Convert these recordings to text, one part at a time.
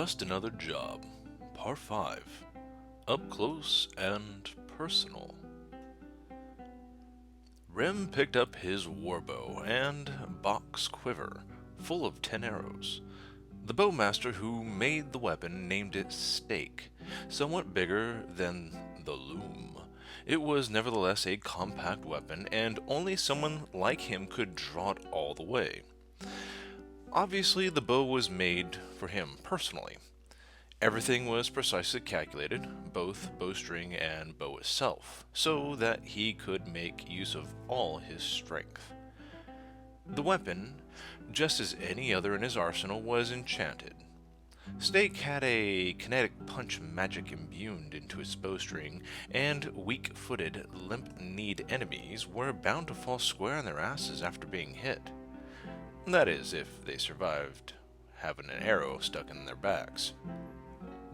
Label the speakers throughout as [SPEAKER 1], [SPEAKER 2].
[SPEAKER 1] Just Another Job, Part 5, Up Close and Personal. Rem picked up his warbow and box quiver, full of 10 arrows. The bowmaster who made the weapon named it Stake, somewhat bigger than the loom. It was nevertheless a compact weapon, and only someone like him could draw it all the way. Obviously, the bow was made for him personally. Everything was precisely calculated, both bowstring and bow itself, so that he could make use of all his strength. The weapon, just as any other in his arsenal, was enchanted. Stake had a kinetic punch magic imbued into its bowstring, and weak-footed, limp-kneed enemies were bound to fall square on their asses after being hit. That is, if they survived having an arrow stuck in their backs.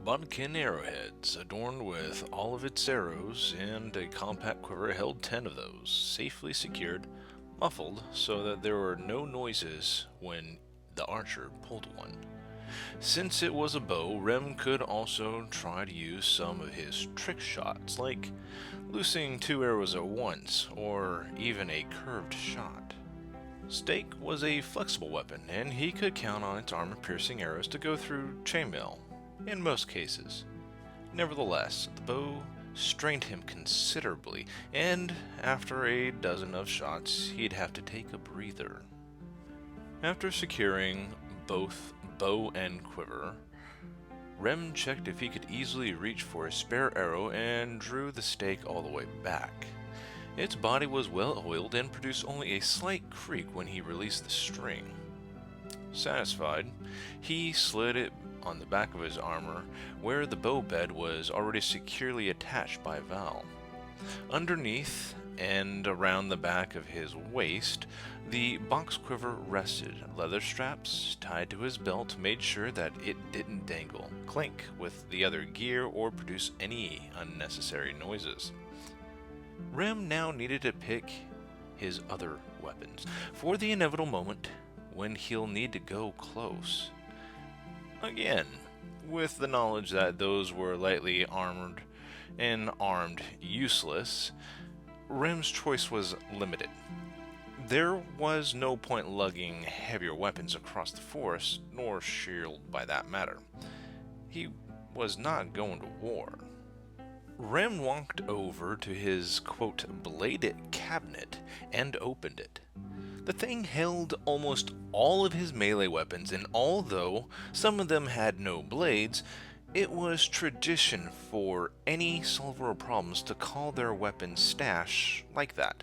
[SPEAKER 1] Bodkin arrowheads, adorned with all of its arrows, and a compact quiver held 10 of those, safely secured, muffled so that there were no noises when the archer pulled one. Since it was a bow, Rem could also try to use some of his trick shots, like loosing 2 arrows at once, or even a curved shot. Stake was a flexible weapon, and he could count on its armor-piercing arrows to go through chainmail, in most cases. Nevertheless, the bow strained him considerably, and after a dozen of shots, he'd have to take a breather. After securing both bow and quiver, Rem checked if he could easily reach for a spare arrow and drew the stake all the way back. Its body was well oiled and produced only a slight creak when he released the string. Satisfied, he slid it on the back of his armor, where the bow bed was already securely attached by Val. Underneath and around the back of his waist, the box quiver rested. Leather straps tied to his belt made sure that it didn't dangle, clink with the other gear, or produce any unnecessary noises. Rem now needed to pick his other weapons for the inevitable moment when he'll need to go close. Again, with the knowledge that those were lightly armored and armed useless, Rem's choice was limited. There was no point lugging heavier weapons across the forest, nor shield by that matter. He was not going to war. Rem walked over to his, quote, bladed cabinet and opened it. The thing held almost all of his melee weapons, and although some of them had no blades, it was tradition for any solver of problems to call their weapon stash like that.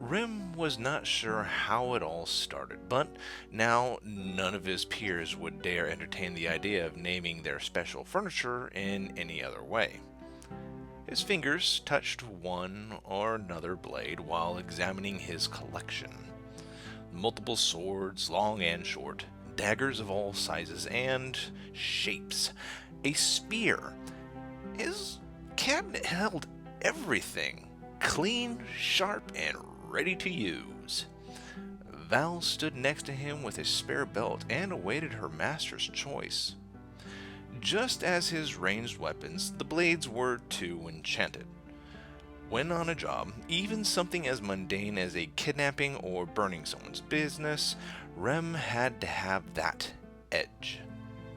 [SPEAKER 1] Rem was not sure how it all started, but now none of his peers would dare entertain the idea of naming their special furniture in any other way. His fingers touched one or another blade while examining his collection. Multiple swords, long and short, daggers of all sizes and shapes, a spear. His cabinet held everything, clean, sharp, and ready to use. Val stood next to him with a spare belt and awaited her master's choice. Just as his ranged weapons, the blades were too enchanted. When on a job, even something as mundane as a kidnapping or burning someone's business, Rem had to have that edge.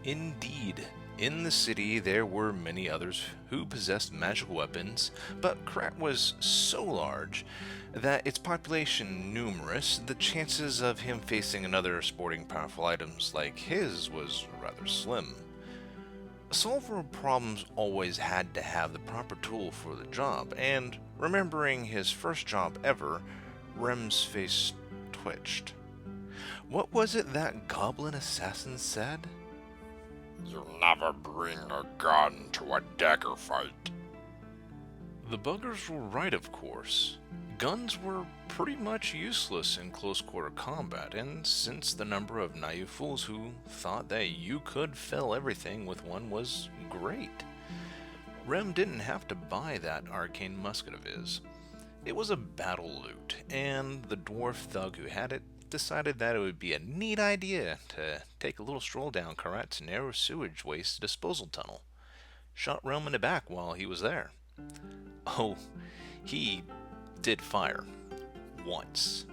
[SPEAKER 1] Indeed, in the city there were many others who possessed magical weapons, but Krat was so large that its population numerous, the chances of him facing another sporting powerful items like his was rather slim. A solver of problems always had to have the proper tool for the job, and remembering his first job ever, Rem's face twitched. What was it that goblin assassin said?
[SPEAKER 2] You never bring a gun to a dagger fight.
[SPEAKER 1] The buggers were right, of course. Guns were pretty much useless in close-quarter combat, and since the number of naive fools who thought that you could fell everything with one was great, Rem didn't have to buy that arcane musket of his. It was a battle loot, and the dwarf thug who had it decided that it would be a neat idea to take a little stroll down Karat's narrow sewage waste disposal tunnel. Shot Rem in the back while he was there. Oh, he did fire. Once.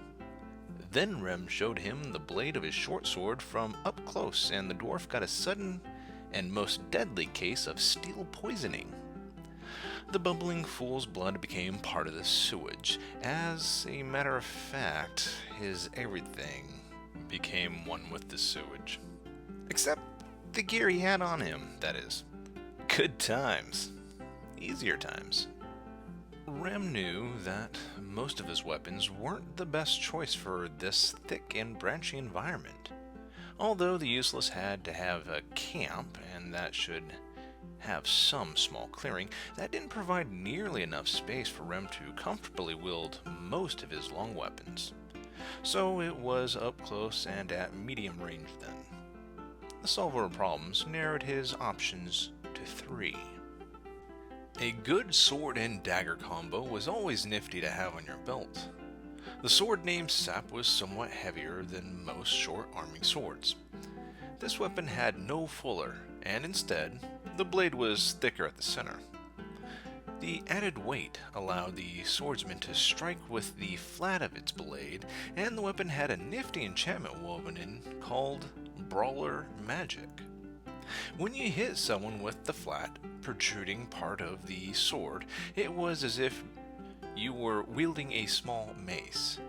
[SPEAKER 1] Then Rem showed him the blade of his short sword from up close, and the dwarf got a sudden and most deadly case of steel poisoning. The bubbling fool's blood became part of the sewage. As a matter of fact, his everything became one with the sewage. Except the gear he had on him, that is. Good times. Easier times. Rem knew that most of his weapons weren't the best choice for this thick and branchy environment. Although the useless had to have a camp, and that should have some small clearing, that didn't provide nearly enough space for Rem to comfortably wield most of his long weapons. So it was up close and at medium range then. The solver of problems narrowed his options to 3. A good sword and dagger combo was always nifty to have on your belt. The sword named Sap was somewhat heavier than most short arming swords. This weapon had no fuller, and instead, the blade was thicker at the center. The added weight allowed the swordsman to strike with the flat of its blade, and the weapon had a nifty enchantment woven in called Brawler Magic. When you hit someone with the flat, protruding part of the sword, it was as if you were wielding a small mace.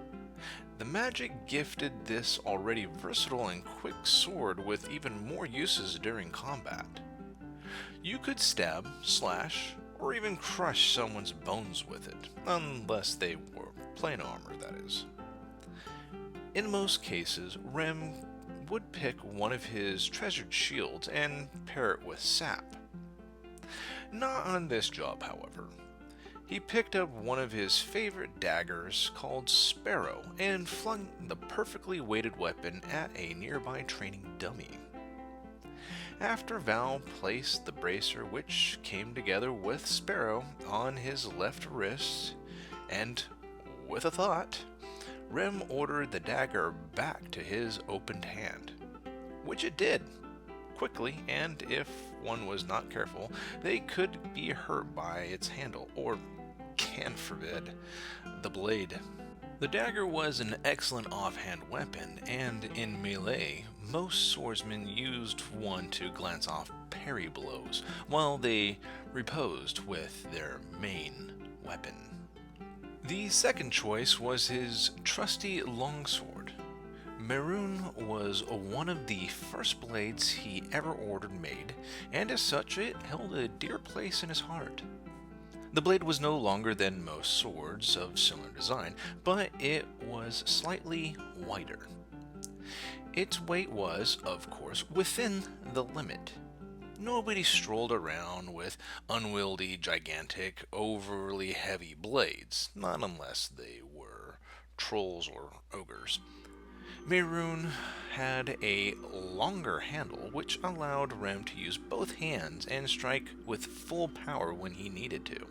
[SPEAKER 1] The magic gifted this already versatile and quick sword with even more uses during combat. You could stab, slash, or even crush someone's bones with it, unless they wore plate armor, that is. In most cases, Rem would pick one of his treasured shields and pair it with Sap. Not on this job, however. He picked up one of his favorite daggers called Sparrow and flung the perfectly weighted weapon at a nearby training dummy. After Val placed the bracer which came together with Sparrow on his left wrist, and with a thought, Rem ordered the dagger back to his opened hand, which it did, quickly, and if one was not careful, they could be hurt by its handle, or, can forbid, the blade. The dagger was an excellent offhand weapon, and in melee, most swordsmen used one to glance off parry blows, while they reposed with their main weapon. The second choice was his trusty longsword. Maroon was one of the first blades he ever ordered made, and as such it held a dear place in his heart. The blade was no longer than most swords of similar design, but it was slightly wider. Its weight was, of course, within the limit. Nobody strolled around with unwieldy, gigantic, overly heavy blades, not unless they were trolls or ogres. Maroon had a longer handle, which allowed Rem to use both hands and strike with full power when he needed to.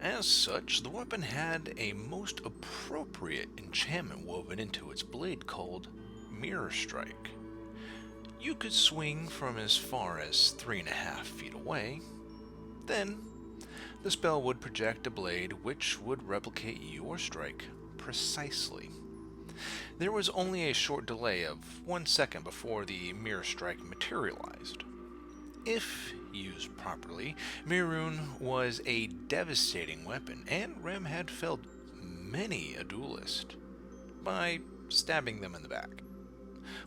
[SPEAKER 1] As such, the weapon had a most appropriate enchantment woven into its blade called Mirror Strike. You could swing from as far as 3.5 feet away. Then, the spell would project a blade which would replicate your strike precisely. There was only a short delay of 1 second before the Mirror Strike materialized. If used properly, Maroon was a devastating weapon, and Rem had felled many a duelist by stabbing them in the back,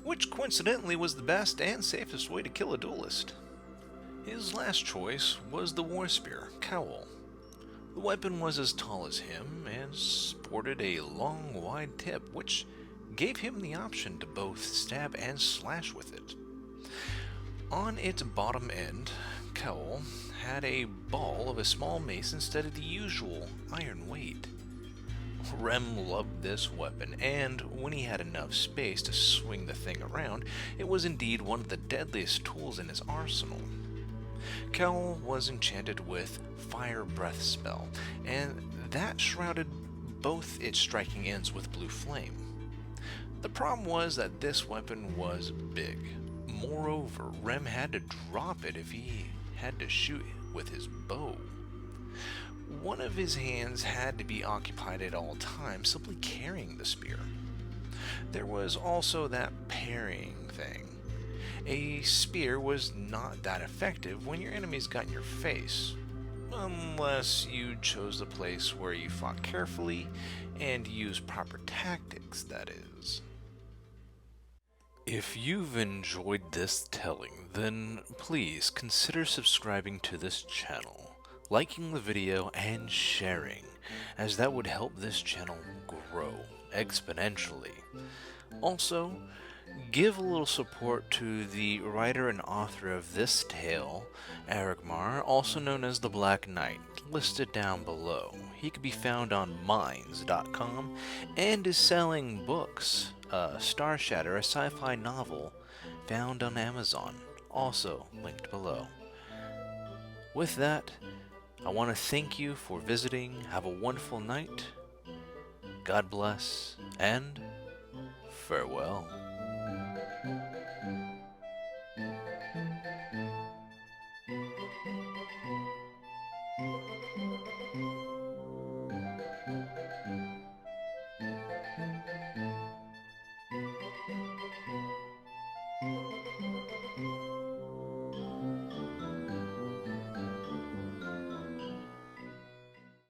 [SPEAKER 1] which coincidentally was the best and safest way to kill a duelist. His last choice was the war spear, Cowl. The weapon was as tall as him and sported a long, wide tip, which gave him the option to both stab and slash with it. On its bottom end, Cowl had a ball of a small mace instead of the usual iron weight. Rem loved this weapon, and when he had enough space to swing the thing around, it was indeed one of the deadliest tools in his arsenal. Cowl was enchanted with Fire Breath spell, and that shrouded both its striking ends with blue flame. The problem was that this weapon was big. Moreover, Rem had to drop it if he had to shoot with his bow. One of his hands had to be occupied at all times, simply carrying the spear. There was also that parrying thing. A spear was not that effective when your enemies got in your face, unless you chose the place where you fought carefully and used proper tactics, that is. If you've enjoyed this telling, then please consider subscribing to this channel, liking the video, and sharing, as that would help this channel grow exponentially. Also, give a little support to the writer and author of this tale, Erigmar, also known as the Black Knight, listed down below. He can be found on Minds.com and is selling books. Star Shatter, a sci-fi novel, found on Amazon, also linked below. With that, I want to thank you for visiting. Have a wonderful night. God bless, and farewell.